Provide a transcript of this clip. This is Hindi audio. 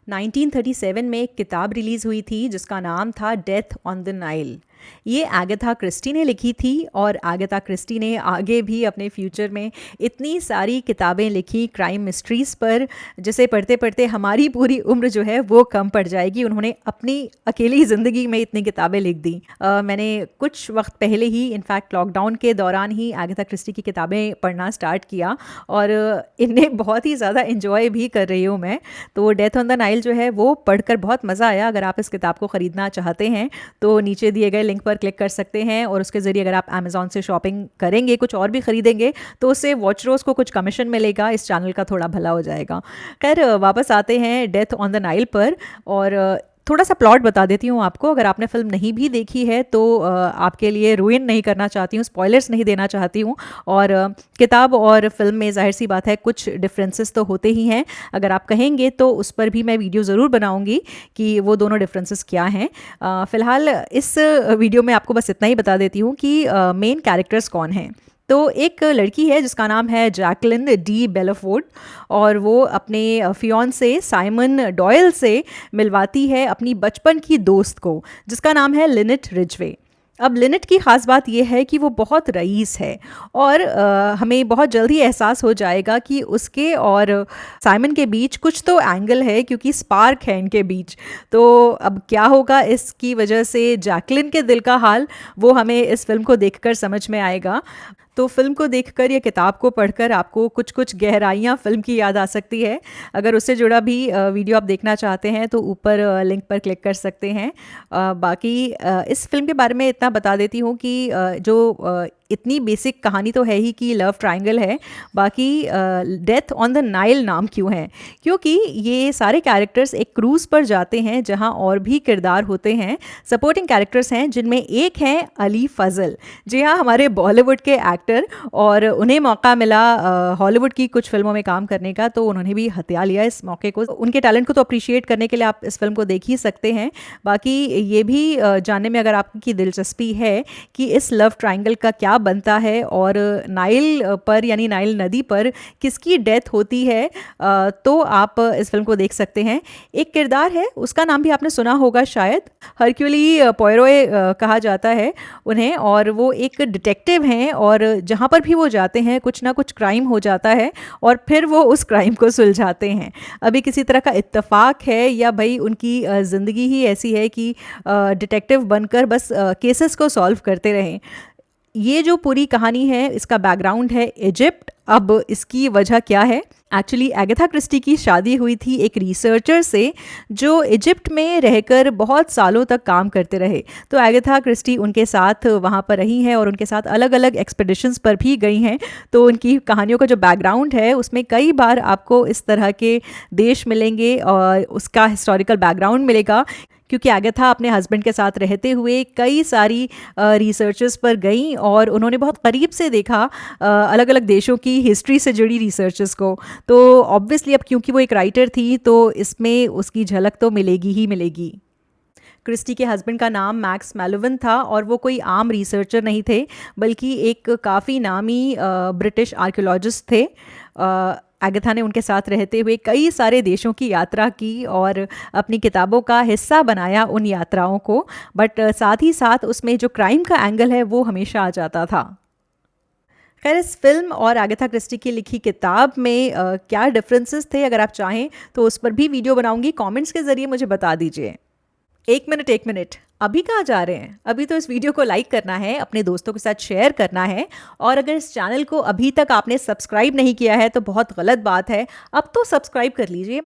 1937 में एक किताब रिलीज़ हुई थी जिसका नाम था डेथ ऑन द नाइल। ये आगथा क्रिस्टी ने लिखी थी और आगथा क्रिस्टी ने आगे भी अपने फ्यूचर में इतनी सारी किताबें लिखी क्राइम मिस्ट्रीज़ पर, जिसे पढ़ते पढ़ते हमारी पूरी उम्र जो है वो कम पड़ जाएगी। उन्होंने अपनी अकेली ज़िंदगी में इतनी किताबें लिख दी। मैंने कुछ वक्त पहले ही, इनफैक्ट लॉकडाउन के दौरान ही आगथा क्रिस्टी की किताबें पढ़ना स्टार्ट किया और इन्हें बहुत ही ज़्यादा इन्जॉय भी कर रही हूँ मैं। तो डेथ ऑन द नाइल जो है वो पढ़कर बहुत मज़ा आया। अगर आप इस किताब को ख़रीदना चाहते हैं तो नीचे दिए गए लिंक पर क्लिक कर सकते हैं और उसके ज़रिए अगर आप अमेज़ॉन से शॉपिंग करेंगे, कुछ और भी ख़रीदेंगे, तो उससे वॉच रोज़ को कुछ कमीशन मिलेगा, इस चैनल का थोड़ा भला हो जाएगा। खैर, वापस आते हैं डेथ ऑन द नाइल पर और थोड़ा सा प्लॉट बता देती हूँ आपको। अगर आपने फिल्म नहीं भी देखी है तो आपके लिए रुइन नहीं करना चाहती हूँ, स्पॉयलर्स नहीं देना चाहती हूँ। और किताब और फिल्म में जाहिर सी बात है कुछ डिफरेंसेस तो होते ही हैं। अगर आप कहेंगे तो उस पर भी मैं वीडियो ज़रूर बनाऊँगी कि वो दोनों डिफरेंसेस क्या हैं। फ़िलहाल इस वीडियो में आपको बस इतना ही बता देती हूँ कि मेन कैरेक्टर्स कौन हैं। तो एक लड़की है जिसका नाम है जैकलिन डी बेलाफोर्ड और वो अपने फियांसे साइमन डॉयल से मिलवाती है अपनी बचपन की दोस्त को, जिसका नाम है लिनेट रिजवे। अब लिनेट की ख़ास बात यह है कि वो बहुत रईस है और हमें बहुत जल्दी एहसास हो जाएगा कि उसके और साइमन के बीच कुछ तो एंगल है, क्योंकि स्पार्क है इनके बीच। तो अब क्या होगा इसकी वजह से जैकलिन के दिल का हाल, वो हमें इस फिल्म को देखकर समझ में आएगा। तो फिल्म को देखकर या किताब को पढ़कर आपको कुछ कुछ गहराइयाँ फिल्म की याद आ सकती है। अगर उससे जुड़ा भी वीडियो आप देखना चाहते हैं तो ऊपर लिंक पर क्लिक कर सकते हैं। बाकी इस फिल्म के बारे में इतना बता देती हूँ कि जो इतनी बेसिक कहानी तो है ही कि लव ट्रायंगल है। बाकी डेथ ऑन द नाइल नाम क्यों है? क्योंकि ये सारे कैरेक्टर्स एक क्रूज़ पर जाते हैं जहाँ और भी किरदार होते हैं, सपोर्टिंग कैरेक्टर्स हैं, जिनमें एक हैं अली फजल। जी हाँ, हमारे बॉलीवुड के एक्टर, और उन्हें मौका मिला हॉलीवुड की कुछ फिल्मों में काम करने का, तो उन्होंने भी हथिया लिया इस मौके को। उनके टैलेंट को तो अप्रिशिएट करने के लिए आप इस फिल्म को देख ही सकते हैं। बाकी ये भी जानने में अगर आपकी दिलचस्पी है कि इस लव ट्रायंगल का क्या बनता है और नाइल पर यानी नाइल नदी पर किसकी डेथ होती है, तो आप इस फिल्म को देख सकते हैं। एक किरदार है, उसका नाम भी आपने सुना होगा शायद, हरक्यूली पोयरोए कहा जाता है उन्हें, और वो एक डिटेक्टिव हैं और जहाँ पर भी वो जाते हैं कुछ ना कुछ क्राइम हो जाता है और फिर वो उस क्राइम को सुलझाते हैं। अभी किसी तरह का इत्तेफाक है या भाई उनकी ज़िंदगी ही ऐसी है कि डिटेक्टिव बनकर बस केसेस को सॉल्व करते रहें। ये जो पूरी कहानी है, इसका बैकग्राउंड है इजिप्ट। अब इसकी वजह क्या है? एक्चुअली एगाथा क्रिस्टी की शादी हुई थी एक रिसर्चर से जो इजिप्ट में रहकर बहुत सालों तक काम करते रहे। तो एगाथा क्रिस्टी उनके साथ वहाँ पर रही हैं और उनके साथ अलग अलग एक्सपेडिशंस पर भी गई हैं। तो उनकी कहानियों का जो बैकग्राउंड है उसमें कई बार आपको इस तरह के देश मिलेंगे और उसका हिस्टोरिकल बैकग्राउंड मिलेगा, क्योंकि एगाथा अपने हस्बैंड के साथ रहते हुए कई सारी रिसर्चेस पर गई और उन्होंने बहुत करीब से देखा अलग अलग देशों की हिस्ट्री से जुड़ी रिसर्चेस को। तो ऑब्वियसली अब क्योंकि वो एक राइटर थी तो इसमें उसकी झलक तो मिलेगी ही मिलेगी। क्रिस्टी के हस्बैंड का नाम मैक्स मैलोवन था और वो कोई आम रिसर्चर नहीं थे, बल्कि एक काफ़ी नामी ब्रिटिश आर्कियोलॉजिस्ट थे। एगाथा ने उनके साथ रहते हुए कई सारे देशों की यात्रा की और अपनी किताबों का हिस्सा बनाया उन यात्राओं को, बट साथ ही साथ उसमें जो क्राइम का एंगल है वो हमेशा आ जाता था। खैर, इस फिल्म और एगाथा क्रिस्टी की लिखी किताब में क्या डिफरेंसेस थे, अगर आप चाहें तो उस पर भी वीडियो बनाऊंगी। कमेंट्स के ज़रिए मुझे बता दीजिए। एक मिनट, अभी कहाँ जा रहे हैं? अभी तो इस वीडियो को लाइक करना है, अपने दोस्तों के साथ शेयर करना है, और अगर इस चैनल को अभी तक आपने सब्सक्राइब नहीं किया है तो बहुत गलत बात है, अब तो सब्सक्राइब कर लीजिए।